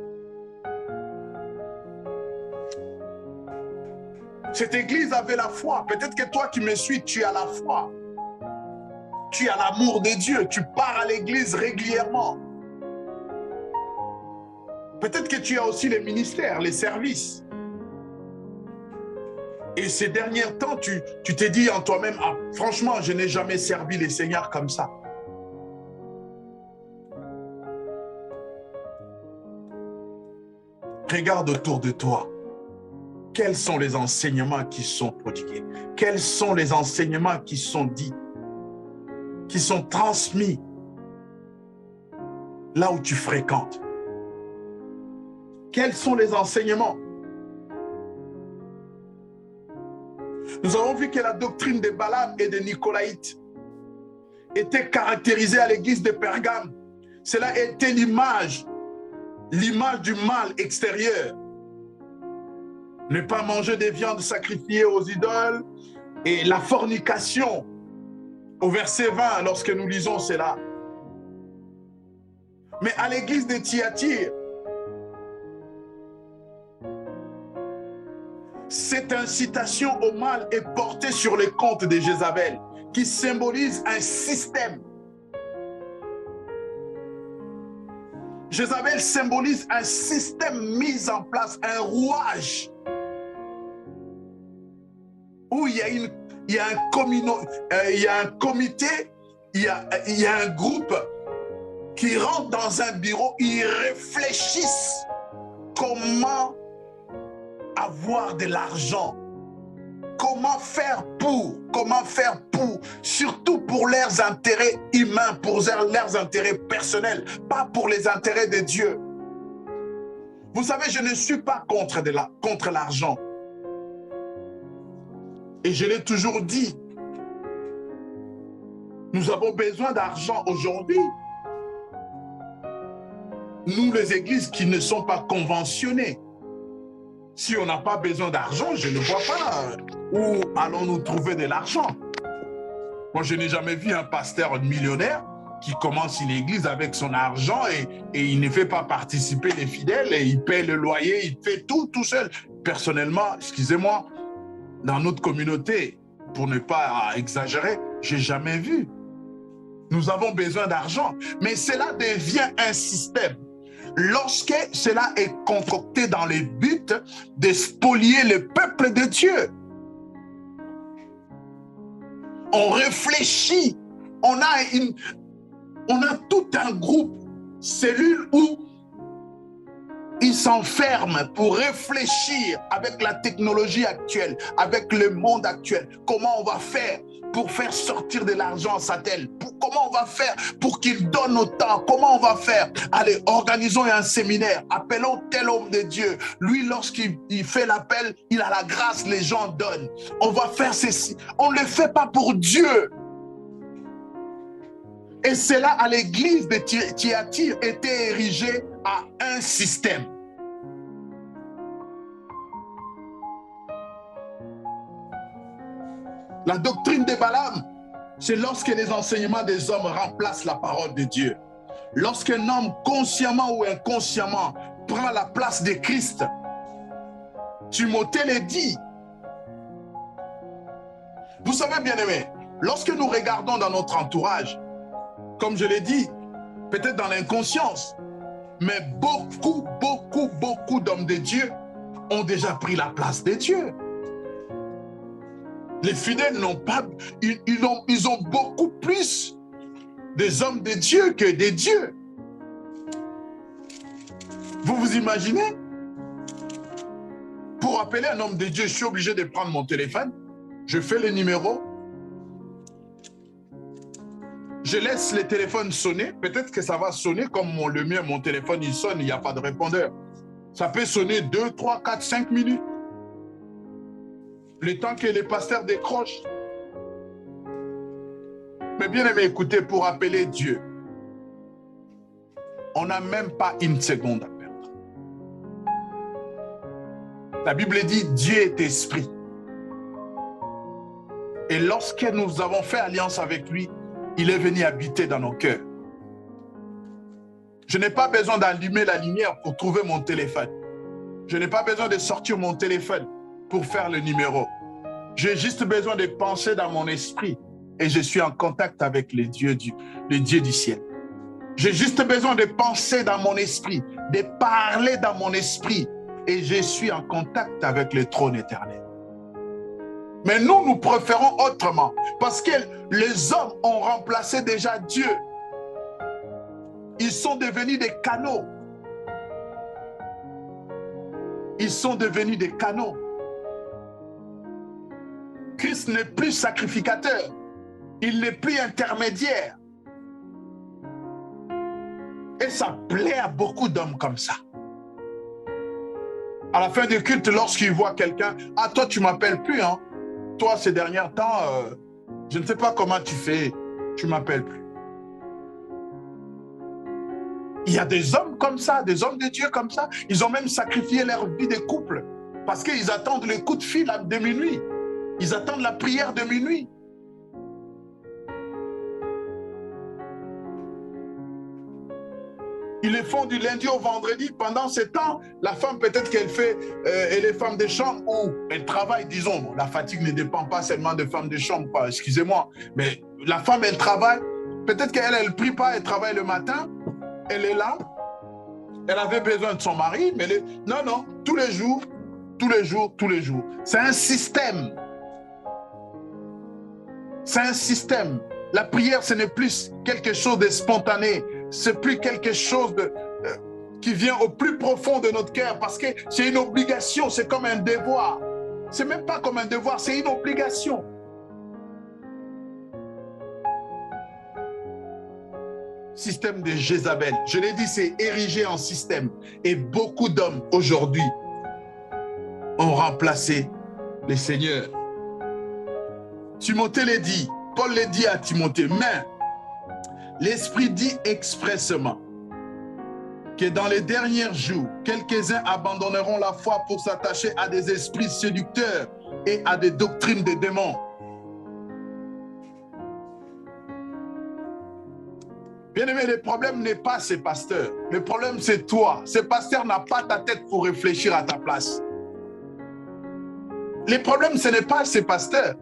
Cette église avait la foi. Peut-être que toi qui me suis, tu as la foi. Tu as l'amour de Dieu. Tu pars à l'église régulièrement. Peut-être que tu as aussi les ministères, les services. Et ces derniers temps, tu t'es dit en toi-même, ah, franchement, je n'ai jamais servi les seigneurs comme ça. Regarde autour de toi. Quels sont les enseignements qui sont prodigués? Quels sont les enseignements qui sont dits, qui sont transmis là où tu fréquentes? Quels sont les enseignements? Nous avons vu que la doctrine de Balaam et de Nicolaïte était caractérisée à l'église de Pergame. Cela était l'image du mal extérieur. Ne pas manger des viandes sacrifiées aux idoles et la fornication. Au verset 20, lorsque nous lisons cela. Mais à l'église de Thyatire, cette incitation au mal est portée sur les comptes de Jézabel, qui symbolise un système. Jézabel symbolise un système mis en place, un rouage, où il y a un comité, il y a un groupe qui rentre dans un bureau, ils réfléchissent comment avoir de l'argent, comment faire pour, surtout pour leurs intérêts humains, pour leurs intérêts personnels, pas pour les intérêts de Dieu. Vous savez, je ne suis pas contre l'argent. Et je l'ai toujours dit, nous avons besoin d'argent aujourd'hui. Nous, les églises qui ne sont pas conventionnées, si on n'a pas besoin d'argent, je ne vois pas où allons-nous trouver de l'argent. Moi, je n'ai jamais vu un pasteur millionnaire qui commence une église avec son argent et il ne fait pas participer les fidèles et il paie le loyer, il fait tout seul. Personnellement, excusez-moi, dans notre communauté, pour ne pas exagérer, je n'ai jamais vu. Nous avons besoin d'argent, mais cela devient un système. Lorsque cela est concocté dans le but de spolier le peuple de Dieu. On réfléchit, on a tout un groupe, cellule où ils s'enferment pour réfléchir avec la technologie actuelle, avec le monde actuel. Comment on va faire pour faire sortir de l'argent à Satel? Comment on va faire pour qu'il donne autant? Comment on va faire? Allez, organisons un séminaire, appelons tel homme de Dieu. Lui, lorsqu'il fait l'appel, il a la grâce, les gens donnent. On va faire ceci. On ne le fait pas pour Dieu. Et cela, à l'église de Thyatire, était érigé à un système. La doctrine de Balaam, c'est lorsque les enseignements des hommes remplacent la parole de Dieu. Lorsqu'un homme, consciemment ou inconsciemment, prend la place de Christ. Timothée le dit. Vous savez, bien-aimés, lorsque nous regardons dans notre entourage, comme je l'ai dit, peut-être dans l'inconscience, mais beaucoup d'hommes de Dieu ont déjà pris la place de Dieu. Les fidèles n'ont pas, ils ont beaucoup plus des hommes de Dieu que des dieux. Vous vous imaginez? Pour appeler un homme de Dieu, je suis obligé de prendre mon téléphone, je fais le numéro, je laisse le téléphone sonner, peut-être que ça va sonner comme le mien, mon téléphone il sonne, il n'y a pas de répondeur. Ça peut sonner 2, 3, 4, 5 minutes. Le temps que les pasteurs décrochent. Mais bien aimé, écoutez, pour appeler Dieu, on n'a même pas une seconde à perdre. La Bible dit Dieu est esprit. Et lorsque nous avons fait alliance avec lui, il est venu habiter dans nos cœurs. Je n'ai pas besoin d'allumer la lumière pour trouver mon téléphone. Je n'ai pas besoin de sortir mon téléphone pour faire le numéro. J'ai juste besoin de penser dans mon esprit et je suis en contact avec le Dieu du ciel. J'ai juste besoin de penser dans mon esprit, de parler dans mon esprit et je suis en contact avec le trône éternel. Mais nous préférons autrement parce que les hommes ont remplacé déjà Dieu. Ils sont devenus des canaux. Ils sont devenus des canaux. Christ n'est plus sacrificateur. Il n'est plus intermédiaire. Et ça plaît à beaucoup d'hommes comme ça. À la fin du culte, lorsqu'ils voient quelqu'un, « Ah, toi, tu ne m'appelles plus, hein? Toi, ces derniers temps, je ne sais pas comment tu fais, tu ne m'appelles plus. » Il y a des hommes comme ça, des hommes de Dieu comme ça. Ils ont même sacrifié leur vie de couple parce qu'ils attendent le coup de fil de minuit. Ils attendent la prière de minuit. Ils le font du lundi au vendredi. Pendant ce temps, la femme, peut-être qu'elle fait, elle est femme de chambre ou elle travaille, disons. Bon, la fatigue ne dépend pas seulement de femme de chambre, excusez-moi. Mais la femme, elle travaille. Peut-être qu'elle, elle ne prie pas, elle travaille le matin. Elle est là. Elle avait besoin de son mari, mais non, tous les jours. C'est un système. C'est un système. La prière, ce n'est plus quelque chose de spontané. C'est plus quelque chose qui vient au plus profond de notre cœur parce que c'est une obligation, c'est comme un devoir. C'est même pas comme un devoir, c'est une obligation. Système de Jézabel. Je l'ai dit, c'est érigé en système. Et beaucoup d'hommes aujourd'hui ont remplacé les seigneurs. Timothée l'a dit, Paul l'a dit à Timothée, mais l'Esprit dit expressément que dans les derniers jours, quelques-uns abandonneront la foi pour s'attacher à des esprits séducteurs et à des doctrines de démons. Bien-aimé, le problème n'est pas ces pasteurs. Le problème, c'est toi. Ces pasteurs n'ont pas ta tête pour réfléchir à ta place. Le problème, ce n'est pas ces pasteurs.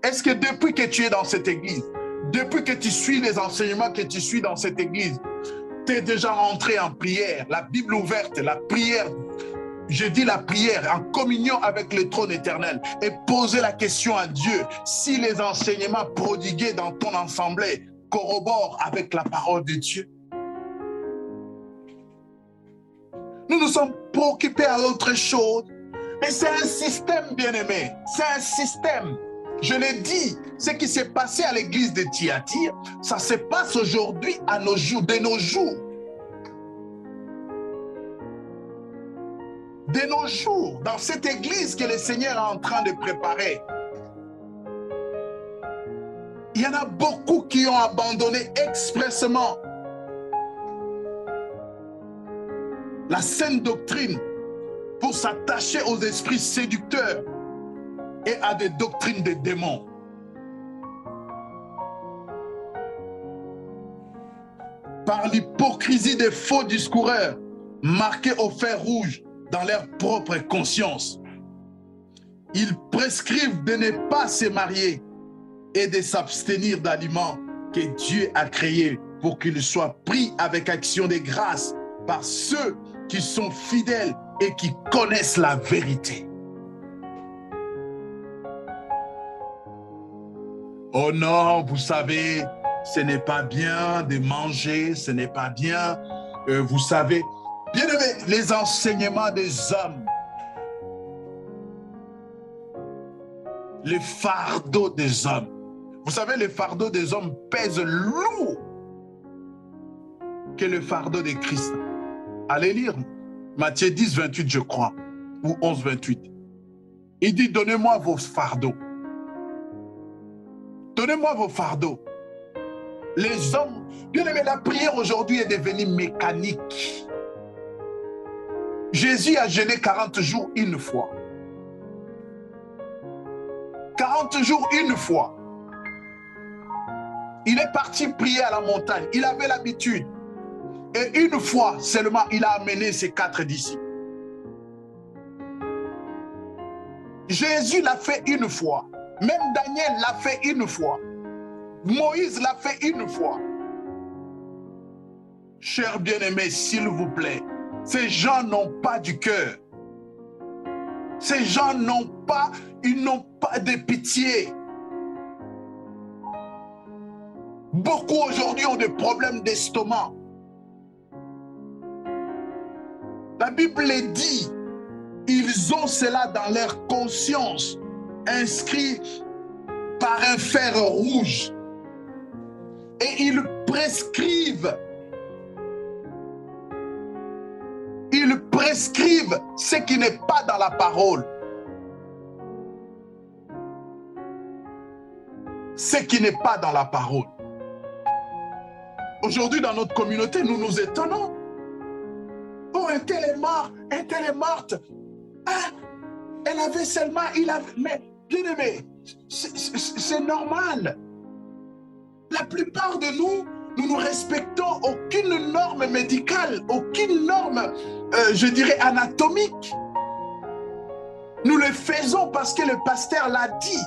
Est-ce que depuis que tu es dans cette église, depuis que tu suis les enseignements que tu suis dans cette église, tu es déjà rentré en prière, la Bible ouverte, la prière, je dis la prière, en communion avec le trône éternel, et poser la question à Dieu si les enseignements prodigués dans ton assemblée corroborent avec la parole de Dieu. Nous nous sommes préoccupés à autre chose, mais c'est un système, bien-aimé, c'est un système. Je l'ai dit, ce qui s'est passé à l'église de Thyatire, ça se passe aujourd'hui à nos jours, de nos jours. De nos jours, dans cette église que le Seigneur est en train de préparer. Il y en a beaucoup qui ont abandonné expressément la saine doctrine pour s'attacher aux esprits séducteurs et à des doctrines de démons. Par l'hypocrisie des faux discoureurs, marqués au fer rouge dans leur propre conscience. Ils prescrivent de ne pas se marier et de s'abstenir d'aliments que Dieu a créés pour qu'ils soient pris avec action de grâce par ceux qui sont fidèles et qui connaissent la vérité. Oh non, vous savez, ce n'est pas bien de manger, ce n'est pas bien, vous savez, bien aimé, les enseignements des hommes, les fardeaux des hommes. Vous savez, les fardeaux des hommes pèsent lourd que le fardeau de Christ. Allez lire Matthieu 10, 28, je crois, ou 11, 28. Il dit, donnez-moi vos fardeaux. Donnez-moi vos fardeaux. Les hommes, bien aimé, la prière aujourd'hui est devenue mécanique. Jésus a jeûné 40 jours une fois. 40 jours une fois. Il est parti prier à la montagne. Il avait l'habitude. Et une fois seulement, il a amené ses 4 disciples. Jésus l'a fait une fois. Même Daniel l'a fait une fois. Moïse l'a fait une fois. Chers bien-aimés, s'il vous plaît, ces gens n'ont pas du cœur. Ces gens n'ont pas de pitié. Beaucoup aujourd'hui ont des problèmes d'estomac. La Bible dit, ils ont cela dans leur conscience, inscrit par un fer rouge. Et ils prescrivent ce qui n'est pas dans la parole. Ce qui n'est pas dans la parole. Aujourd'hui, dans notre communauté, nous nous étonnons. Oh, un tel est mort, un tel est morte. Ah, elle avait seulement, mais bien aimé, c'est normal. La plupart de nous, nous ne respectons aucune norme médicale, aucune norme, je dirais, anatomique. Nous le faisons parce que le pasteur l'a dit.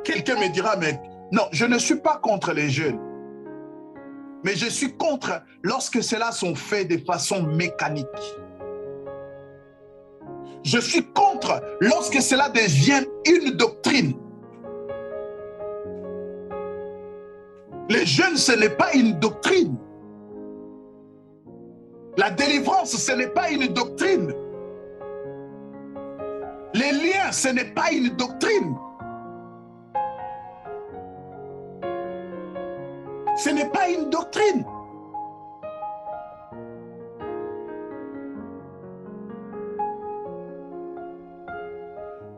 Quelqu'un me dira, mais non, je ne suis pas contre les jeunes. Mais je suis contre lorsque cela sont faits de façon mécanique. Je suis contre lorsque cela devient une doctrine. Les jeunes, ce n'est pas une doctrine. La délivrance, ce n'est pas une doctrine. Les liens, ce n'est pas une doctrine. Ce n'est pas une doctrine.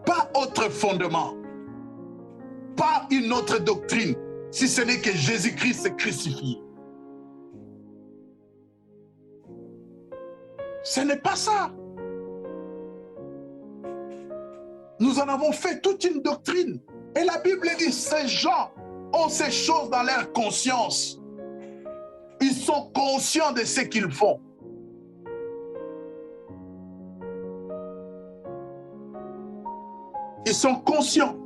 Pas autre fondement. Pas une autre doctrine, si ce n'est que Jésus-Christ crucifié. Ce n'est pas ça. Nous en avons fait toute une doctrine. Et la Bible dit, ces gens ont ces choses dans leur conscience. Ils sont conscients de ce qu'ils font. Ils sont conscients.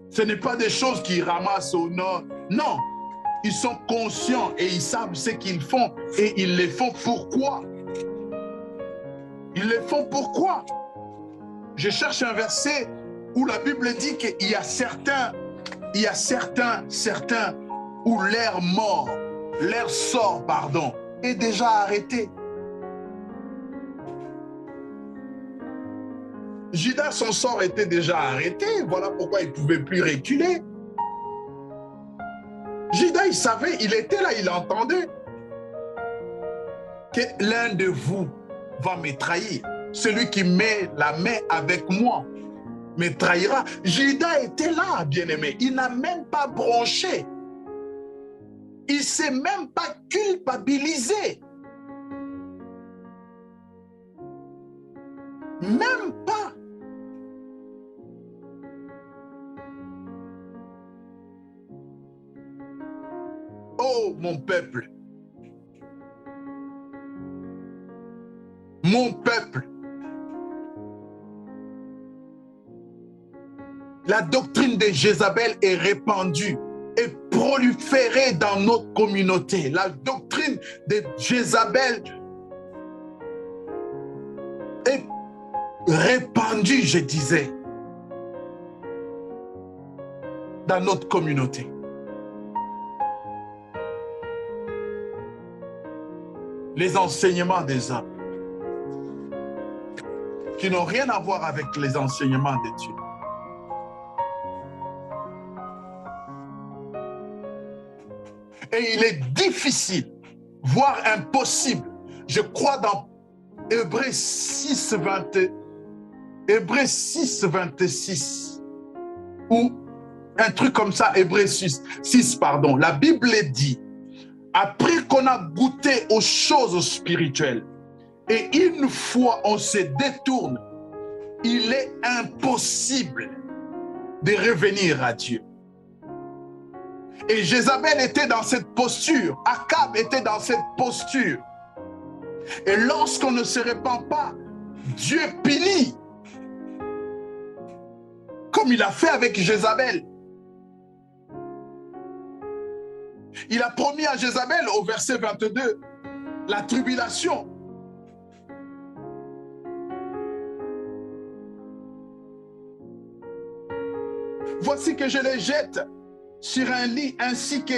Ce n'est pas des choses qu'ils ramassent au nord. Non. Ils sont conscients et ils savent ce qu'ils font. Et ils les font pourquoi? Ils les font pourquoi? Je cherche un verset où la Bible dit qu'il y a certains où leur mort, leur sort, pardon, est déjà arrêté. Judas, son sort était déjà arrêté. Voilà pourquoi il ne pouvait plus reculer. Judas, il savait, il était là, il entendait que l'un de vous va me trahir. Celui qui met la main avec moi me trahira. Judas était là, bien-aimé. Il n'a même pas bronché. Il ne s'est même pas culpabilisé. Même pas. mon peuple. Mon peuple. La doctrine de Jézabel est répandue et proliférée dans notre communauté. La doctrine de Jézabel est répandue, je disais, dans notre communauté. Les enseignements des hommes qui n'ont rien à voir avec les enseignements de Dieu. Et il est difficile, voire impossible, je crois dans Hébreux 6, 26, ou un truc comme ça, Hébreux 6, pardon. La Bible dit, après qu'on a goûté aux choses spirituelles, et une fois on se détourne, il est impossible de revenir à Dieu. Et Jézabel était dans cette posture, Akab était dans cette posture. Et lorsqu'on ne se répand pas, Dieu punit, comme il a fait avec Jézabel. Il a promis à Jézabel, au verset 22, la tribulation. Voici que je les jette sur un lit ainsi que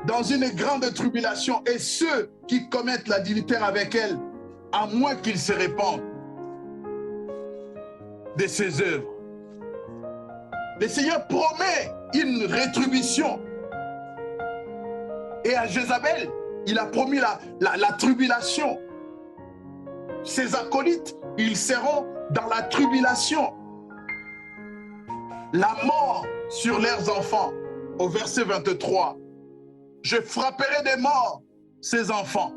dans une grande tribulation, et ceux qui commettent l'adultère avec elle, à moins qu'ils se répandent de ses œuvres. Le Seigneur promet une rétribution. Et à Jézabel, il a promis la tribulation. Ses acolytes, ils seront dans la tribulation. La mort sur leurs enfants. Au verset 23, je frapperai de mort ces enfants.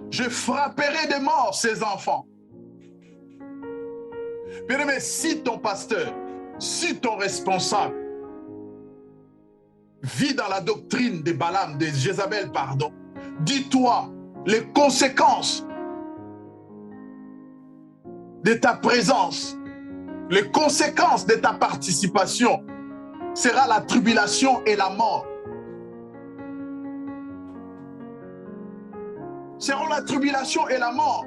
Je frapperai de mort ces enfants. Bien-aimé, si ton pasteur, si ton responsable vit dans la doctrine de Balaam, de Jézabel, pardon, dis-toi les conséquences de ta présence, les conséquences de ta participation sera la tribulation et la mort. Seront la tribulation et la mort.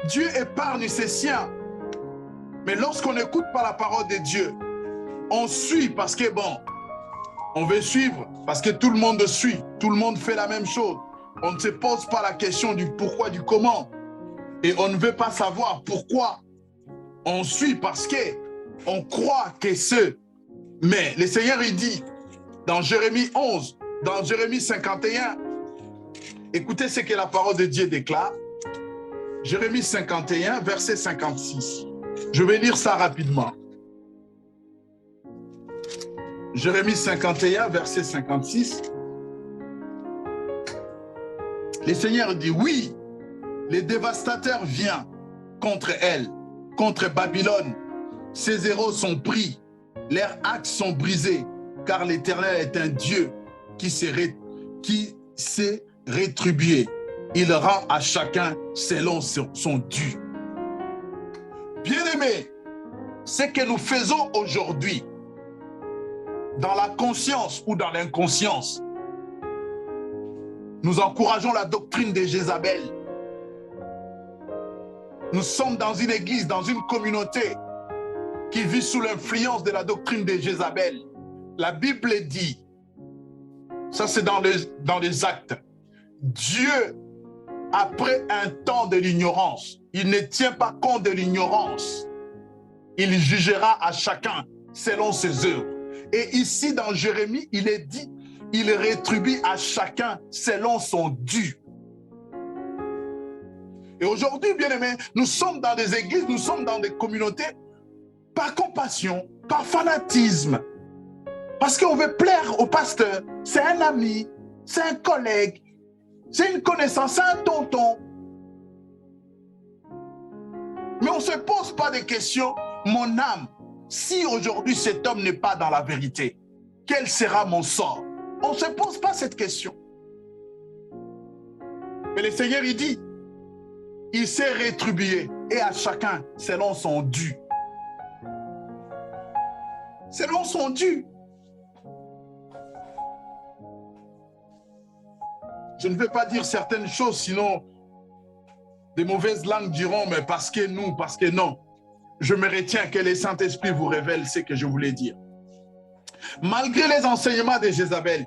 Dieu épargne ses siens. Mais lorsqu'on n'écoute pas la parole de Dieu, on suit parce que bon, on veut suivre parce que tout le monde suit, tout le monde fait la même chose. On ne se pose pas la question du pourquoi, du comment. Et on ne veut pas savoir pourquoi. On suit parce qu'on croit que ce. Mais le Seigneur, il dit, dans Jérémie 11, dans Jérémie 51, écoutez ce que la parole de Dieu déclare. Jérémie 51, verset 56. Je vais lire ça rapidement. Jérémie 51, verset 56. Le Seigneur dit, oui, les dévastateurs viennent contre elle, contre Babylone. Ses héros sont pris, leurs axes sont brisés, car l'Éternel est un Dieu qui s'est rétribué. Il rend à chacun selon son dû. Bien-aimés, ce que nous faisons aujourd'hui, dans la conscience ou dans l'inconscience, nous encourageons la doctrine de Jézabel. Nous sommes dans une église, dans une communauté qui vit sous l'influence de la doctrine de Jézabel. La Bible dit, ça c'est dans les actes, Dieu, après un temps de l'ignorance, il ne tient pas compte de l'ignorance. Il jugera à chacun selon ses œuvres. Et ici dans Jérémie, il est dit, il rétribue à chacun selon son dû. Et aujourd'hui, bien-aimés, nous sommes dans des églises, nous sommes dans des communautés par compassion, par fanatisme. Parce qu'on veut plaire au pasteur. C'est un ami, c'est un collègue, c'est une connaissance, c'est un tonton. Mais on ne se pose pas de questions. mon âme, si aujourd'hui cet homme n'est pas dans la vérité, quel sera mon sort? On ne se pose pas cette question. Mais le Seigneur, il dit, il s'est rétribué et à chacun selon son dû. Selon son dû. Je ne vais pas dire certaines choses, sinon des mauvaises langues diront, mais parce que nous, parce que non. Je me retiens que le Saint-Esprit vous révèle ce que je voulais dire. Malgré les enseignements de Jézabel,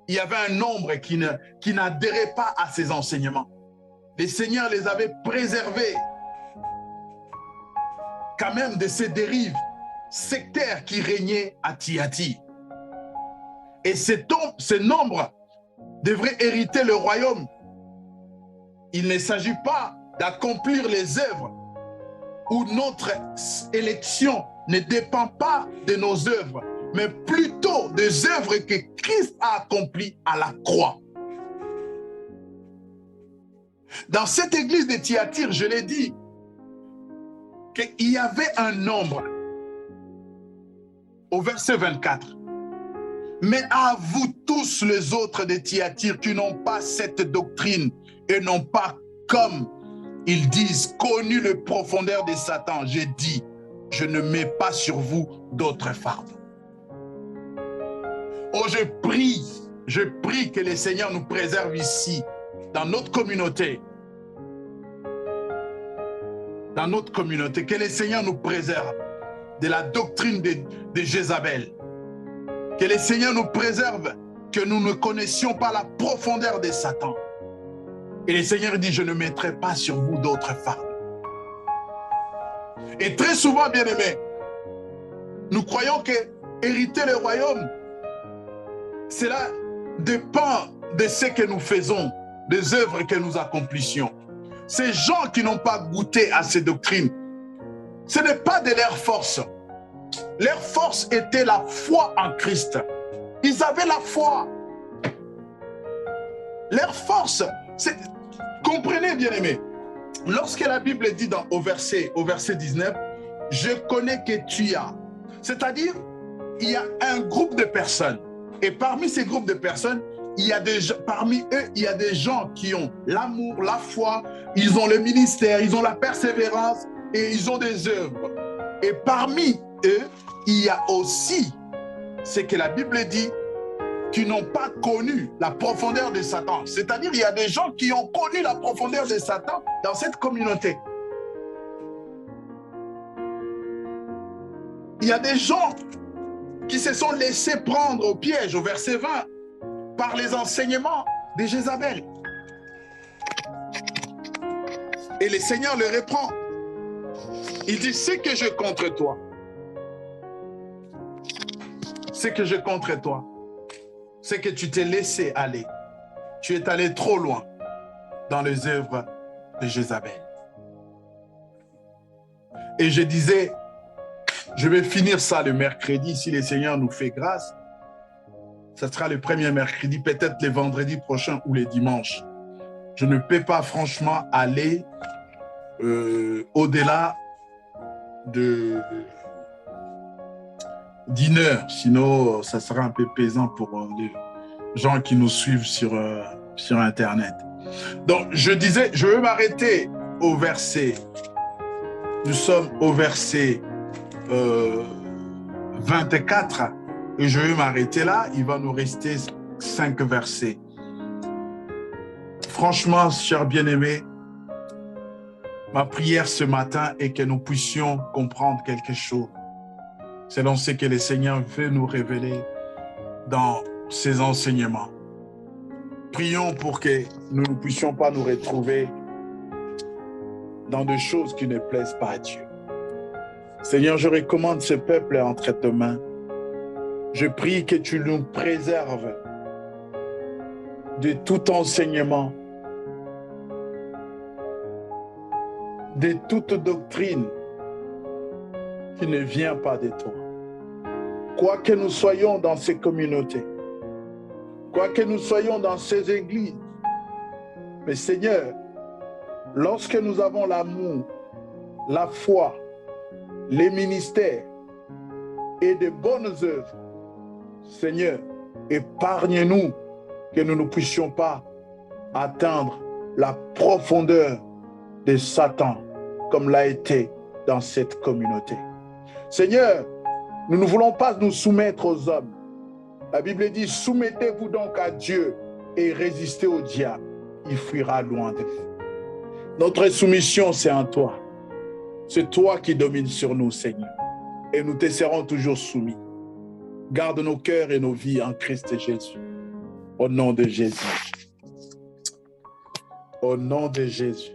il y avait un nombre qui n'adhérait pas à ces enseignements. Le Seigneur les avait préservés quand même de ces dérives sectaires qui régnaient à Thyatire. Et ce nombre devrait hériter le royaume. Il ne s'agit pas d'accomplir les œuvres où notre élection ne dépend pas de nos œuvres, mais plutôt des œuvres que Christ a accomplies à la croix. Dans cette église de Thyatire, je l'ai dit, qu'il y avait un nombre, au verset 24. Mais à vous tous les autres de Thyatire qui n'ont pas cette doctrine et n'ont pas, comme ils disent, connu le profondeur de Satan, j'ai dit, je ne mets pas sur vous d'autres fardeaux. Oh, je prie que le Seigneur nous préserve ici, dans notre communauté. Dans notre communauté, que le Seigneur nous préserve de la doctrine de Jézabel. Que le Seigneur nous préserve, que nous ne connaissions pas la profondeur de Satan. Et le Seigneur dit, je ne mettrai pas sur vous d'autres fardeaux. Et très souvent, bien-aimés, nous croyons que hériter le royaume, cela dépend de ce que nous faisons, des œuvres que nous accomplissions. Ces gens qui n'ont pas goûté à ces doctrines, ce n'est pas de leur force. Leur force était la foi en Christ. Ils avaient la foi. Leur force, c'est... Comprenez, bien-aimés, lorsque la Bible dit au verset 19, « Je connais que tu as », c'est-à-dire, il y a un groupe de personnes. Et parmi ces groupes de personnes, parmi eux, il y a des gens qui ont l'amour, la foi, ils ont le ministère, ils ont la persévérance et ils ont des œuvres. Et parmi eux, il y a aussi ce que la Bible dit, qui n'ont pas connu la profondeur de Satan. C'est-à-dire, il y a des gens qui ont connu la profondeur de Satan dans cette communauté. Il y a des gens qui se sont laissés prendre au piège, au verset 20, par les enseignements de Jézabel. Et le Seigneur le reprend. Il dit, ce que j'ai contre toi, ce que j'ai contre toi, c'est que tu t'es laissé aller. Tu es allé trop loin dans les œuvres de Jézabel. Et je disais, je vais finir ça le mercredi, si le Seigneur nous fait grâce. Ça sera le premier mercredi, peut-être le vendredi prochain ou le dimanche. Je ne peux pas franchement aller au-delà d'une heure, sinon ça sera un peu pesant pour les gens qui nous suivent sur Internet. Donc, je disais, je vais m'arrêter au verset, nous sommes au verset 24, et je vais m'arrêter là, il va nous rester 5 versets. Franchement, chers bien-aimés, ma prière ce matin est que nous puissions comprendre quelque chose selon ce que le Seigneur veut nous révéler dans ses enseignements. Prions pour que nous ne puissions pas nous retrouver dans des choses qui ne plaisent pas à Dieu. Seigneur, je recommande ce peuple entre tes mains. Je prie que tu nous préserves de tout enseignement, de toute doctrine qui ne vient pas de toi. Quoi que nous soyons dans ces communautés, quoi que nous soyons dans ces églises, mais Seigneur, lorsque nous avons l'amour, la foi les ministères et de bonnes œuvres. Seigneur, épargne-nous que nous ne puissions pas atteindre la profondeur de Satan comme l'a été dans cette communauté. Seigneur, nous ne voulons pas nous soumettre aux hommes. La Bible dit, soumettez-vous donc à Dieu et résistez au diable. Il fuira loin de vous. Notre soumission, c'est en toi. C'est toi qui domines sur nous, Seigneur. Et nous te serons toujours soumis. Garde nos cœurs et nos vies en Christ Jésus. Au nom de Jésus. Au nom de Jésus.